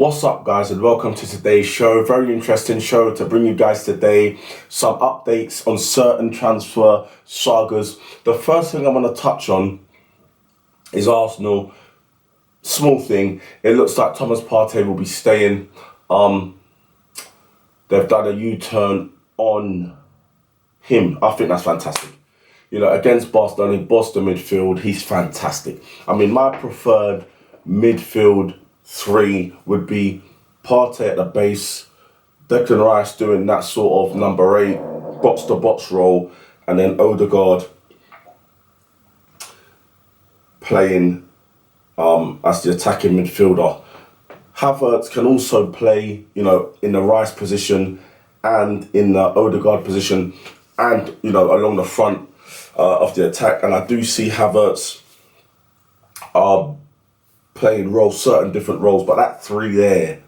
What's up, guys, and welcome to today's show. Very interesting show to bring you guys today. Some updates on certain transfer sagas. The first thing I want to touch on is Arsenal. Small thing. It looks like Thomas Partey will be staying. They've done a U-turn on him. I think that's fantastic. You know, against Barcelona, Boston midfield, he's fantastic. I mean, my preferred midfield three would be Partey at the base, Declan Rice doing that sort of number 8 box-to-box role, and then Odegaard playing as the attacking midfielder. Havertz can also play, you know, in the Rice position and in the Odegaard position, and, you know, along the front of the attack. And I do see Havertz playing certain different roles, but that three there,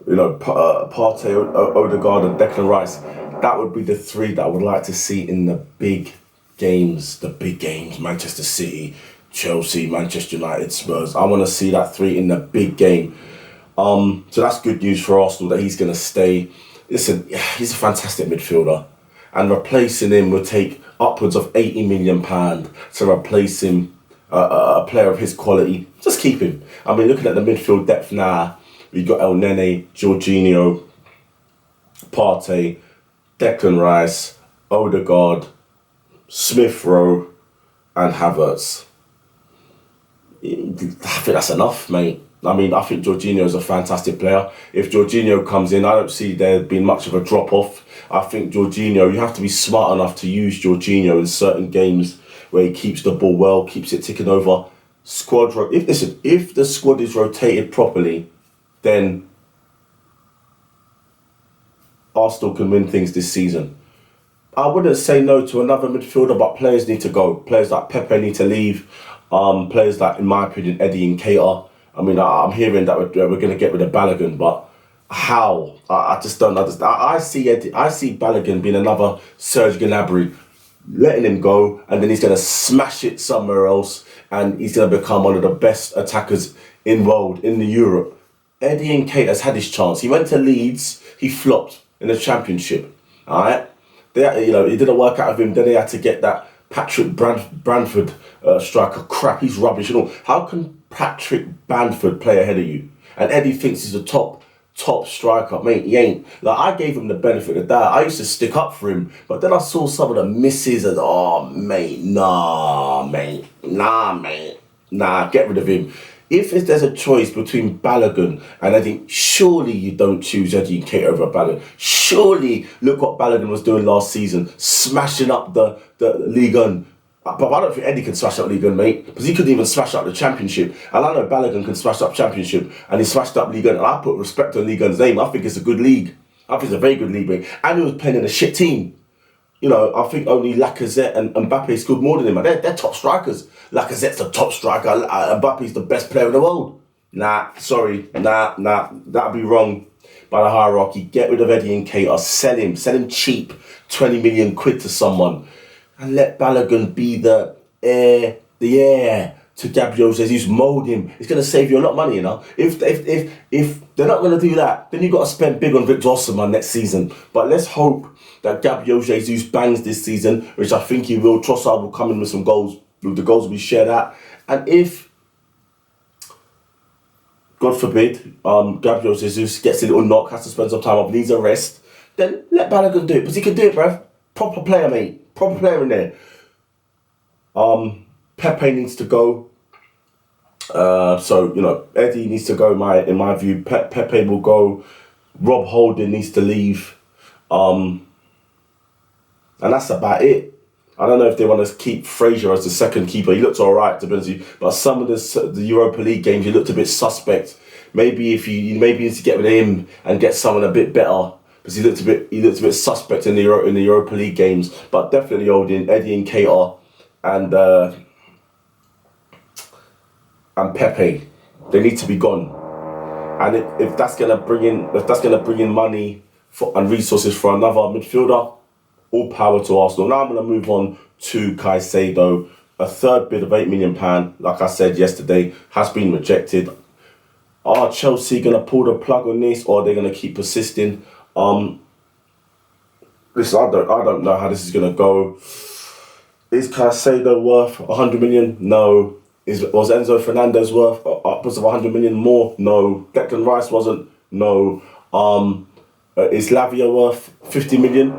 you know, Partey, Odegaard and Declan Rice, that would be the three that I would like to see in the big games, Manchester City, Chelsea, Manchester United, Spurs. I want to see that three in the big game. So that's good news for Arsenal that he's going to stay. Listen, he's a fantastic midfielder, and replacing him would take upwards of £80 million to replace him. A player of his quality, just keep him. I mean, looking at the midfield depth now, we've got El Nene, Jorginho, Partey, Declan Rice, Odegaard, Smith Rowe, and Havertz. I think that's enough, mate. I mean, I think Jorginho is a fantastic player. If Jorginho comes in, I don't see there being much of a drop-off. I think Jorginho, you have to be smart enough to use Jorginho in certain games where he keeps the ball well, keeps it ticking over. If the squad is rotated properly, then Arsenal can win things this season. I wouldn't say no to another midfielder, but players need to go. Players like Pepe need to leave. Players like, in my opinion, Eddie Nketiah. I mean, I'm hearing that we're going to get rid of Balogun, but how? I just don't understand. I see Balogun being another Serge Gnabry, letting him go, and then he's going to smash it somewhere else, and he's going to become one of the best attackers in the Europe. Eddie Nketiah has had his chance. He went to Leeds, he flopped in the Championship. All right, it didn't work out of him. Then they had to get that Patrick Bamford striker. Crap, he's rubbish. You know, how can Patrick Bamford play ahead of you? And Eddie thinks he's a top striker, mate. He ain't. Like, I gave him the benefit of that. I used to stick up for him, but then I saw some of the misses and get rid of him. If there's a choice between Balogun and Eddie, surely you don't choose Eddie Nketiah over Balogun. Surely, look what Balogun was doing last season, smashing up the Ligue 1. But I don't think Eddie can smash up Ligue 1, mate, because he couldn't even smash up the Championship. And I know Balogun can smash up Championship, and he smashed up Ligue 1. And I put respect on Ligue 1's name. I think it's a good league. I think it's a very good league, mate. And he was playing in a shit team. You know, I think only Lacazette and Mbappe scored more than him. And they're top strikers. Lacazette's the top striker. Mbappe's the best player in the world. Sorry. That'd be wrong by the hierarchy. Get rid of Eddie Nketiah. Sell him cheap. 20 million quid to someone. And let Balogun be the heir to Gabriel Jesus. Mould him. It's going to save you a lot of money, you know. If they're not going to do that, then you've got to spend big on Victor Osimhen next season. But let's hope that Gabriel Jesus bangs this season, which I think he will. Trossard will come in with some goals. With the goals we shared out. And if, God forbid, Gabriel Jesus gets a little knock, has to spend some time off, needs a rest, then let Balogun do it. Because he can do it, bruv. Proper player, mate. Proper player in there. Pepe needs to go. So, you know, Eddie needs to go, in my view. Pepe will go. Rob Holding needs to leave. And that's about it. I don't know if they want to keep Fraser as the second keeper. He looked all right, to be honest with you. But some of the Europa League games, he looked a bit suspect. Maybe you need to get rid of him and get someone a bit better, because he looked a bit suspect in the Europa League games. But definitely holding Eddie Nketiah and Pepe. They need to be gone. And if that's gonna bring in money and resources for another midfielder, all power to Arsenal. Now I'm going to move on to Caicedo. A third bid of £8 million, like I said yesterday, has been rejected. Are Chelsea going to pull the plug on this, or are they going to keep persisting? Listen, I don't know how this is going to go. Is Caicedo worth 100 million? No. Was Enzo Fernandez worth upwards of 100 million more? No. Declan Rice wasn't? No. Is Lavia worth 50 million?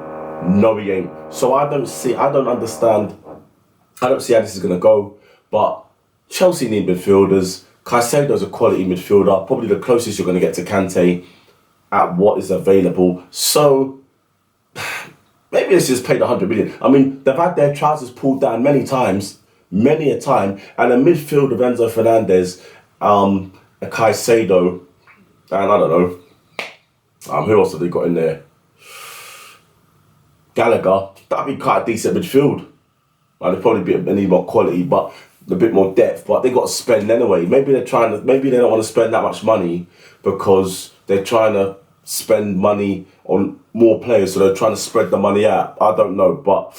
No, he ain't. So I don't see how this is going to go. But Chelsea need midfielders. Caicedo's a quality midfielder, probably the closest you're going to get to Kante at what is available. So maybe let's just pay the 100 million. I mean, they've had their trousers pulled down many a time, and a midfield of Enzo Fernandez, a Caicedo, and I don't know, who else have they got in there? Gallagher. That'd be quite a decent midfield. And they'd probably need more quality, but a bit more depth. But they got to spend anyway. Maybe they don't want to spend that much money because they're trying to spend money on more players, so they're trying to spread the money out. I don't know, but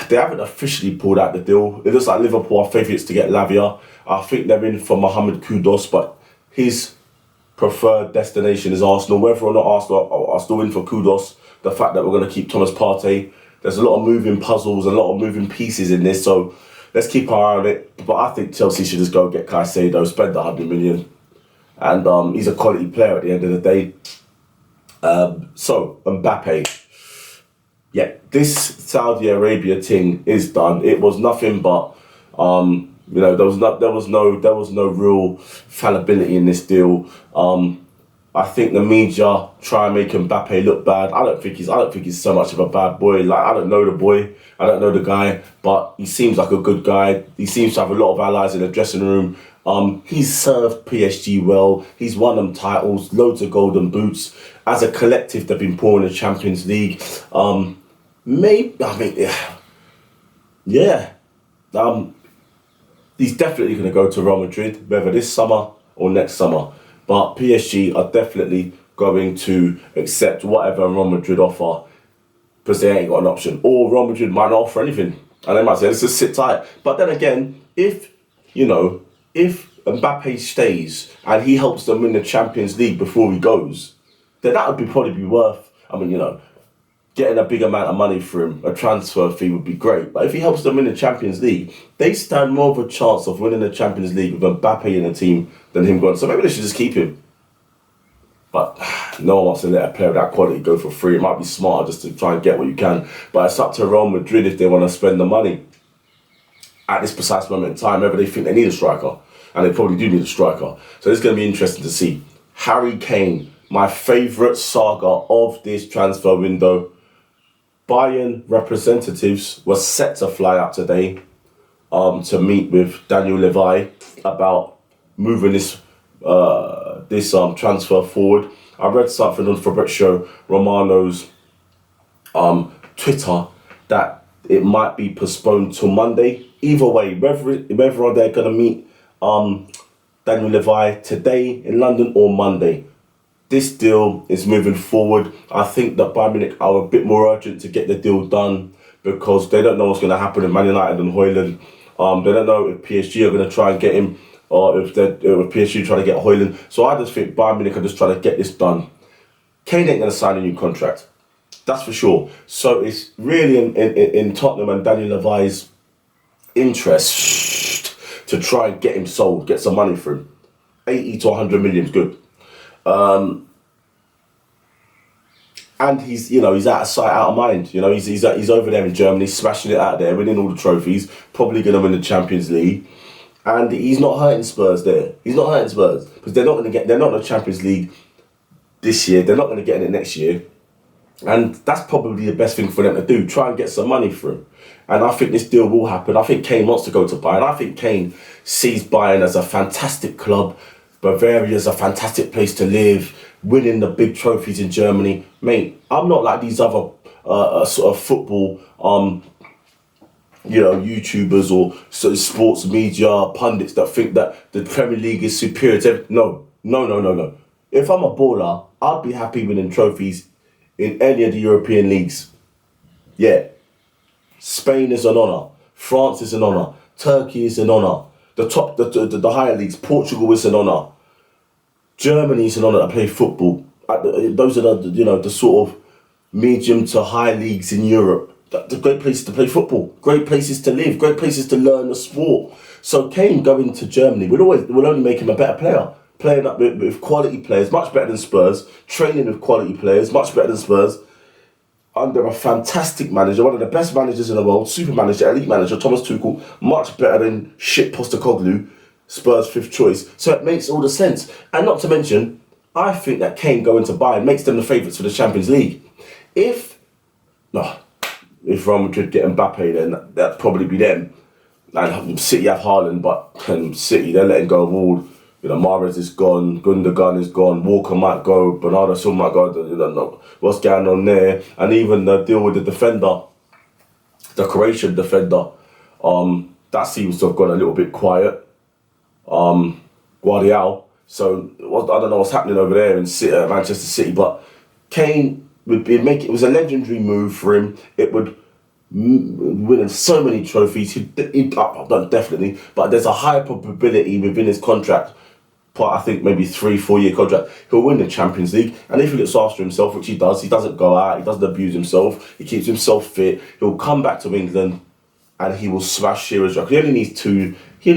they haven't officially pulled out the deal. It looks like Liverpool are favourites to get Lavia. I think they're in for Mohamed Kudus, but his preferred destination is Arsenal. Whether or not Arsenal are still in for Kudus, the fact that we're going to keep Thomas Partey, there's a lot of moving puzzles, a lot of moving pieces in this, so let's keep our eye on it. But I think Chelsea should just go get Caicedo, spend the 100 million, and he's a quality player at the end of the day. So Mbappe. Yeah, this Saudi Arabia thing is done. It was nothing but, there was no real fallibility in this deal. I think the media try and make Mbappe look bad. I don't think he's so much of a bad boy. Like, I don't know the boy, I don't know the guy, but he seems like a good guy. He seems to have a lot of allies in the dressing room. He's served PSG well. He's won them titles, loads of golden boots. As a collective, they've been poor in the Champions League. He's definitely going to go to Real Madrid, whether this summer or next summer. But PSG are definitely going to accept whatever Real Madrid offer because they ain't got an option. Or Real Madrid might not offer anything. And they might say, let's just sit tight. But then again, if Mbappe stays and he helps them win the Champions League before he goes, then that would probably be worth, getting a big amount of money for him, a transfer fee would be great. But if he helps them win the Champions League, they stand more of a chance of winning the Champions League with Mbappe in the team than him going. So maybe they should just keep him. But no one wants to let a player of that quality go for free. It might be smarter just to try and get what you can. But it's up to Real Madrid if they want to spend the money at this precise moment in time, whether they think they need a striker. And they probably do need a striker. So it's going to be interesting to see. Harry Kane, my favourite saga of this transfer window. Bayern representatives were set to fly out today to meet with Daniel Levi about moving this transfer forward. I read something on Fabrizio Romano's Twitter that it might be postponed till Monday. Either way, whether they're going to meet Daniel Levi today in London or Monday, this deal is moving forward. I think that Bayern Munich are a bit more urgent to get the deal done because they don't know what's going to happen in Man United and Højlund. They don't know if PSG are going to try and get him or if PSG try to get Højlund. So I just think Bayern Munich are just trying to get this done. Kane ain't going to sign a new contract. That's for sure. So it's really in Tottenham and Daniel Levi's interest to try and get him sold, get some money for him. 80 to 100 million is good. And he's out of sight, out of mind. He's over there in Germany, smashing it out there, winning all the trophies, probably going to win the Champions League, and he's not hurting Spurs there. He's not hurting Spurs because they're not in the Champions League this year. They're not going to get in it next year, and that's probably the best thing for them to do. Try and get some money for him, and I think this deal will happen. I think Kane wants to go to Bayern. I think Kane sees Bayern as a fantastic club. Bavaria is a fantastic place to live, winning the big trophies in Germany. Mate, I'm not like these other sort of football, YouTubers or sort of sports media pundits that think that the Premier League is superior to No. If I'm a baller, I'd be happy winning trophies in any of the European leagues. Yeah. Spain is an honour. France is an honour. Turkey is an honour. the higher leagues. Portugal is an honour. Germany is an honour to play football. Those are the sort of medium to high leagues in Europe. The great places to play football, great places to live, great places to learn the sport. So Kane going to Germany will only make him a better player. Playing up with quality players, much better than Spurs. Training with quality players, much better than Spurs. Under a fantastic manager, one of the best managers in the world, super manager, elite manager, Thomas Tuchel, much better than shit Postecoglou, Spurs' fifth choice. So it makes all the sense. And not to mention, I think that Kane going to Bayern makes them the favourites for the Champions League. If Real Madrid get Mbappe, then that'd probably be them. And City have Haaland, but City, they're letting go of all. Mahrez is gone, Gundogan is gone, Walker might go, Bernardo Silva might go, you don't know what's going on there. And even the deal with the defender, the Croatian defender, that seems to have gone a little bit quiet. Guardiola. So I don't know what's happening over there in Manchester City, but Kane it was a legendary move for him. It would winning so many trophies. He'd definitely, but there's a high probability within his contract. But I think maybe 3-4 year contract, he'll win the Champions League. And if he looks after himself, which he doesn't go out, he doesn't abuse himself, he keeps himself fit, he'll come back to England and he will smash Shearer's record. He only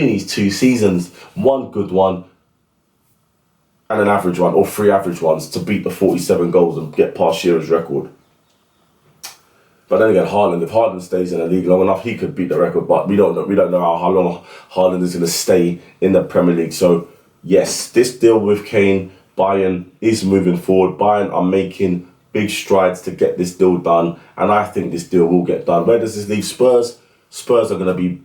needs two seasons, one good one and an average one, or 3 average ones, to beat the 47 goals and get past Shearer's record. But then again, Haaland, if Haaland stays in the league long enough, he could beat the record. But we don't know how long Haaland is going to stay in the Premier League. So yes, this deal with Kane, Bayern is moving forward. Bayern are making big strides to get this deal done, and I think this deal will get done. Where does this leave Spurs? Spurs are going to be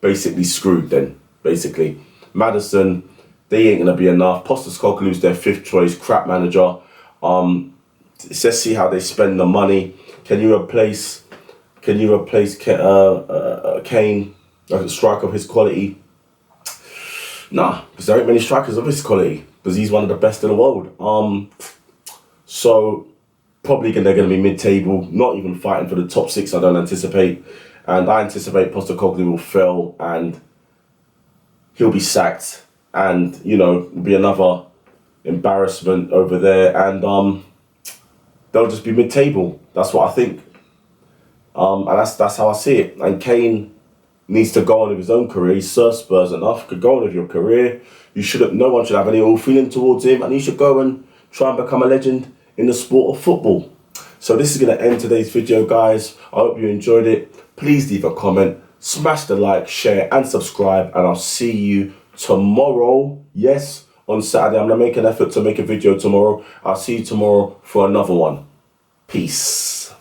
basically screwed then. Basically, Maddison, they ain't going to be enough. Postecoglou's their 5th choice, crap manager. Let's see how they spend the money. Can you replace Kane, a striker of his quality? Nah, because there ain't many strikers of his quality, because he's one of the best in the world. So probably they're going to be mid-table, not even fighting for the top 6, I don't anticipate. And I anticipate Postecoglou will fail and he'll be sacked. And, be another embarrassment over there. And they'll just be mid-table. That's what I think. And that's how I see it. And Kane needs to go on with his own career. He's served Spurs enough. Could go on with your career. No one should have any ill feeling towards him, and he should go and try and become a legend in the sport of football. So this is going to end today's video, guys. I hope you enjoyed it. Please leave a comment, smash the like, share, and subscribe, and I'll see you tomorrow. Yes, on Saturday. I'm going to make an effort to make a video tomorrow. I'll see you tomorrow for another one. Peace.